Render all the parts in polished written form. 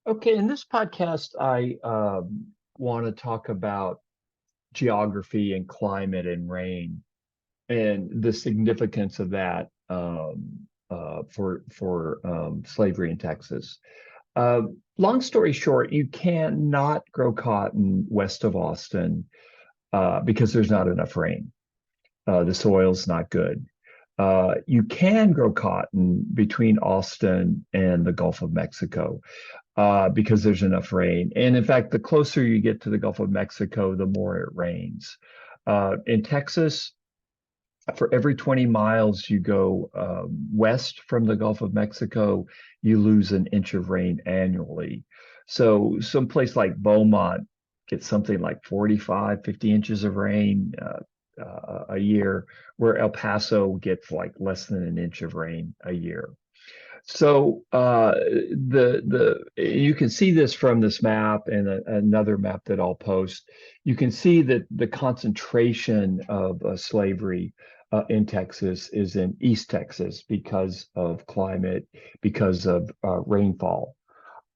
Okay, in this podcast, I want to talk about geography and climate and rain and the significance of that for slavery in Texas. Long story short, you cannot grow cotton west of Austin because there's not enough rain. The soil's not good. You can grow cotton between Austin and the Gulf of Mexico because there's enough rain. And in fact, the closer you get to the Gulf of Mexico, the more it rains. In Texas, for every 20 miles you go west from the Gulf of Mexico, you lose an inch of rain annually. So someplace like Beaumont gets something like 45, 50 inches of rain a year, where El Paso gets like less than an inch of rain a year. So the you can see this from this map and another map that I'll post. You can see that the concentration of slavery in Texas is in East Texas because of climate, because of rainfall.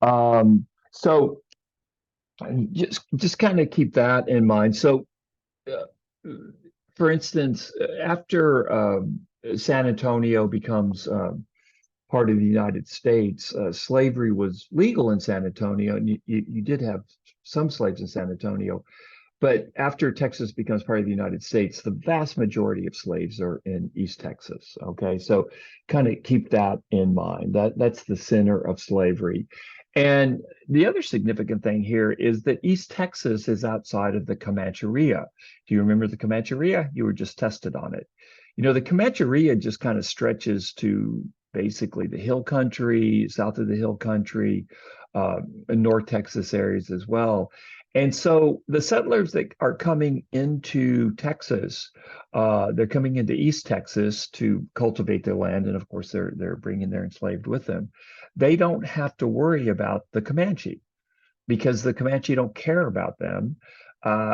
So just kind of keep that in mind. So, uh, for instance, after San Antonio becomes part of the United States, slavery was legal in San Antonio, and you did have some slaves in San Antonio. But after Texas becomes part of the United States, the vast majority of slaves are in East Texas. Okay, so kind of keep that in mind. That's the center of slavery. And the other significant thing here is that East Texas is outside of the Comancheria. Do you remember the Comancheria? You were just tested on it. You know, the Comancheria just kind of stretches to basically the hill country, south of the hill country, North Texas areas as well. And so the settlers that are coming into Texas, they're coming into East Texas to cultivate their land, and of course they're bringing their enslaved with them. They don't have to worry about the Comanche because the Comanche don't care about them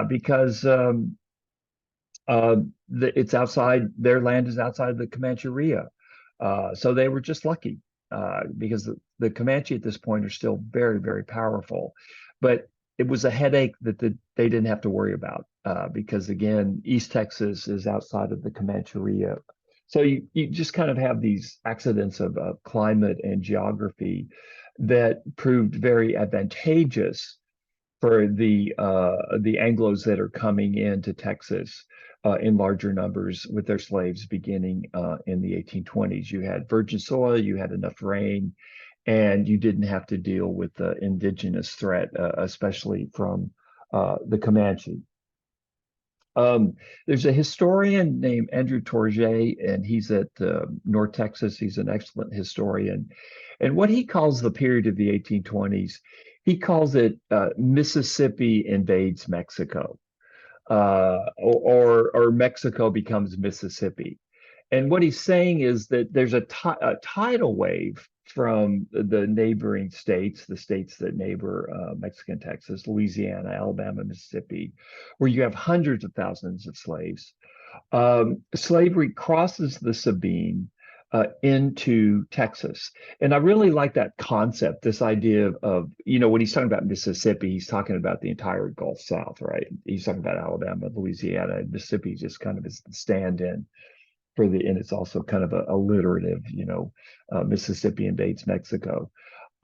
because uh, it's outside their land is outside the Comancheria. So they were just lucky because the Comanche at this point are still very, very powerful. But it was a headache that they didn't have to worry about because, again, East Texas is outside of the Comancheria. So you just kind of have these accidents of climate and geography that proved very advantageous for the Anglos that are coming into Texas in larger numbers with their slaves beginning in the 1820s. You had virgin soil, you had enough rain, and you didn't have to deal with the indigenous threat, especially from the Comanche. Um, there's a historian named Andrew Torget, and he's at North Texas. He's an excellent historian. And what he calls the period of the 1820s, he calls it Mississippi invades Mexico, or Mexico becomes Mississippi. And what he's saying is that there's a tidal wave from the neighboring states, the states that neighbor Mexican Texas, Louisiana, Alabama, Mississippi, where you have hundreds of thousands of slaves. Slavery crosses the Sabine into Texas. And I really like that concept, this idea when he's talking about Mississippi, he's talking about the entire Gulf South, right? He's talking about Alabama, Louisiana, and Mississippi just kind of is the stand-in and it's also kind of a alliterative, Mississippi invades Mexico.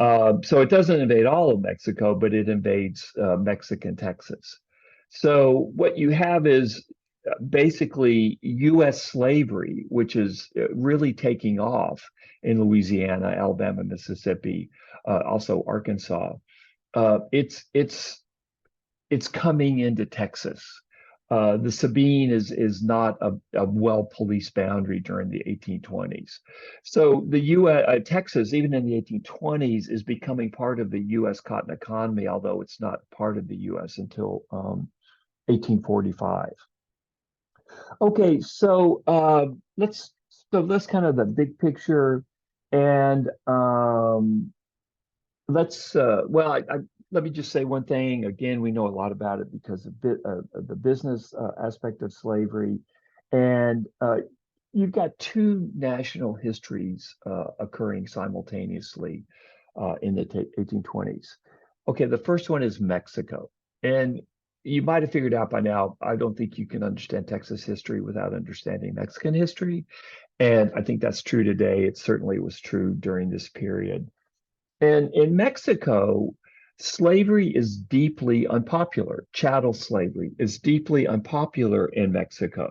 So it doesn't invade all of Mexico, but it invades Mexican Texas. So what you have is basically U.S. slavery, which is really taking off in Louisiana, Alabama, Mississippi, also Arkansas. It's coming into Texas. The Sabine is not a well-policed boundary during the 1820s. So the U.S. Texas, even in the 1820s, is becoming part of the U.S. cotton economy, although it's not part of the U.S. until 1845. Okay, let's kind of the big picture, and let's let me just say one thing. Again, we know a lot about it because of the business aspect of slavery, and you've got two national histories occurring simultaneously. in the 1820s. Okay, the first one is Mexico. And you might have figured out by now, I don't think you can understand Texas history without understanding Mexican history. And I think that's true today. It certainly was true during this period. And in Mexico, slavery is deeply unpopular. Chattel slavery is deeply unpopular in Mexico.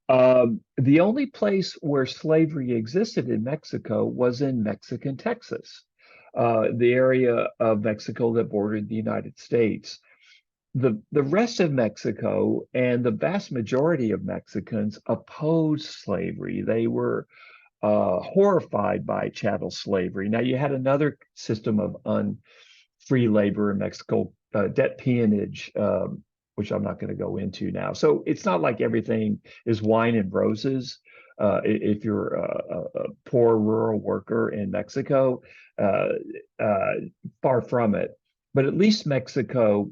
The only place where slavery existed in Mexico was in Mexican Texas, the area of Mexico that bordered the United States. The rest of Mexico and the vast majority of Mexicans opposed slavery. They were horrified by chattel slavery. Now, you had another system of free labor in Mexico, debt peonage, which I'm not going to go into now. So it's not like everything is wine and roses. If you're a poor rural worker in Mexico, uh, uh, far from it. But at least Mexico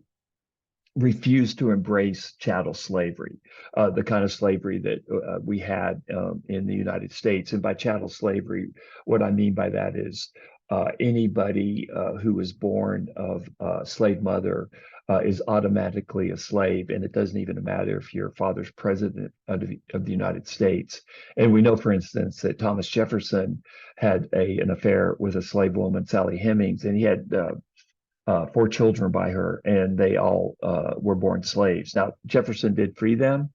refused to embrace chattel slavery, the kind of slavery that we had in the United States. And by chattel slavery, what I mean by that is anybody who was born of a slave mother is automatically a slave, and it doesn't even matter if your father's president of the United States. And we know, for instance, that Thomas Jefferson had an affair with a slave woman, Sally Hemings, and he had 4 children by her, and they all were born slaves. Now, Jefferson did free them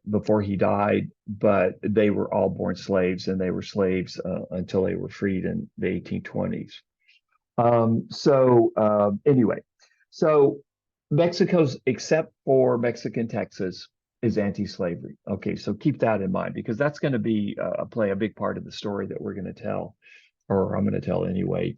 before he died, but they were all born slaves, and they were slaves until they were freed in the 1820s. Anyway, so Mexico's, except for Mexican Texas, is anti-slavery. Okay, so keep that in mind because that's going to be play a big part of the story that we're going to tell, or I'm going to tell anyway,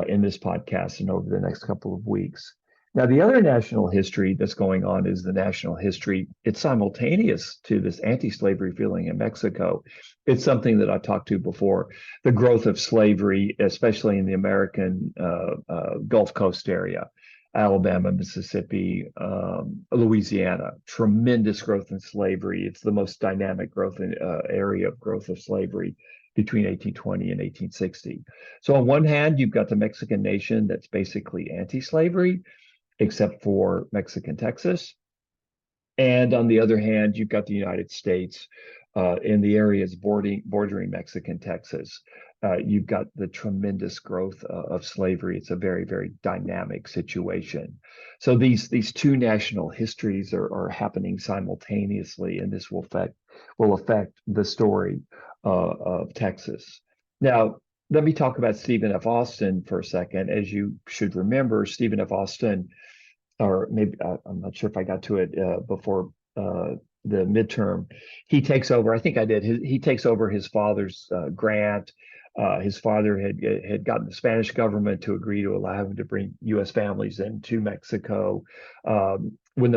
in this podcast and over the next couple of weeks. Now, the other national history that's going on is the national history. It's simultaneous to this anti-slavery feeling in Mexico. It's something that I talked to before. The growth of slavery, especially in the American Gulf Coast area, Alabama, Mississippi, Louisiana, tremendous growth in slavery. It's the most dynamic growth in area of growth of slavery between 1820 and 1860. So on one hand, you've got the Mexican nation that's basically anti-slavery, except for Mexican Texas. And on the other hand, you've got the United States in the areas bordering Mexican Texas. You've got the tremendous growth of slavery. It's a very, very dynamic situation. So these two national histories are happening simultaneously, and this will affect the story of Texas. Now, let me talk about Stephen F. Austin for a second. As you should remember, Stephen F. Austin, or maybe I'm not sure if I got to it before the midterm. He takes over. I think I did. He takes over his father's grant. His father had gotten the Spanish government to agree to allow him to bring U.S. families into Mexico. When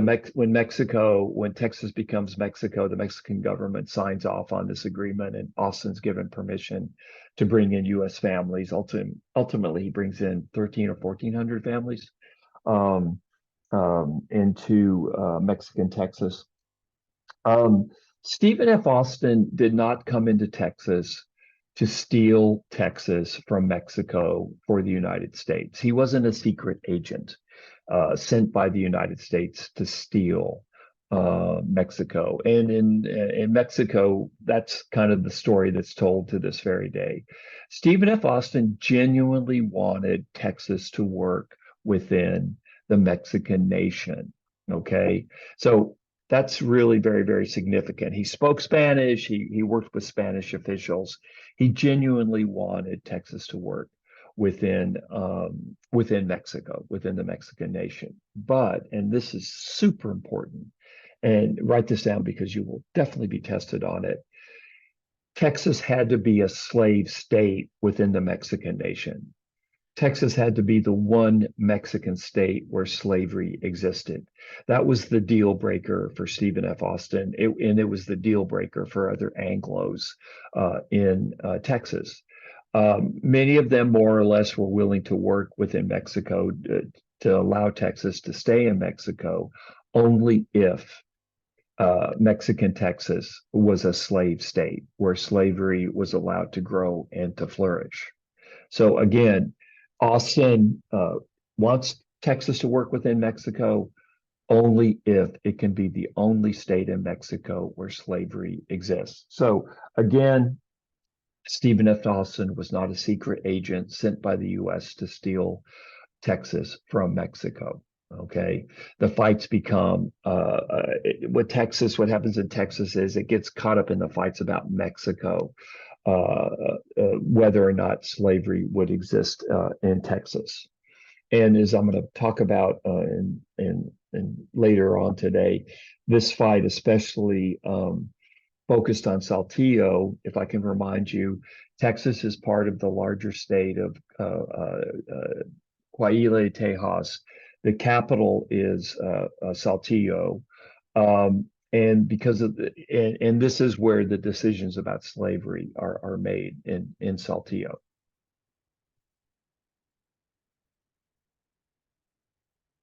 Texas becomes Mexico, the Mexican government signs off on this agreement, and Austin's given permission to bring in U.S. families. Ultimately, he brings in 13 or 1400 families into Mexican Texas. Stephen F. Austin did not come into Texas to steal Texas from Mexico for the United States. He wasn't a secret agent sent by the United States to steal Mexico. And in Mexico, that's kind of the story that's told to this very day. Stephen F. Austin genuinely wanted Texas to work within the Mexican nation. Okay. So that's really very, very significant. He spoke Spanish. He worked with Spanish officials. He genuinely wanted Texas to work within Mexico, within the Mexican nation. But, and this is super important, and write this down because you will definitely be tested on it. Texas had to be a slave state within the Mexican nation. Texas had to be the one Mexican state where slavery existed. That was the deal breaker for Stephen F. Austin, and it was the deal breaker for other Anglos in Texas. Many of them, more or less, were willing to work within Mexico to allow Texas to stay in Mexico only if Mexican Texas was a slave state where slavery was allowed to grow and to flourish. So again, Austin wants Texas to work within Mexico only if it can be the only state in Mexico where slavery exists. So again, Stephen F. Austin was not a secret agent sent by the U.S. to steal Texas from Mexico. Okay, the fights become what happens in Texas is it gets caught up in the fights about Mexico, whether or not slavery would exist in Texas. And as I'm going to talk about in later on today, this fight especially focused on Saltillo. If I can remind you, Texas is part of the larger state of Coahuila, Tejas. The capital is Saltillo. And because of and this is where the decisions about slavery are made in Saltillo.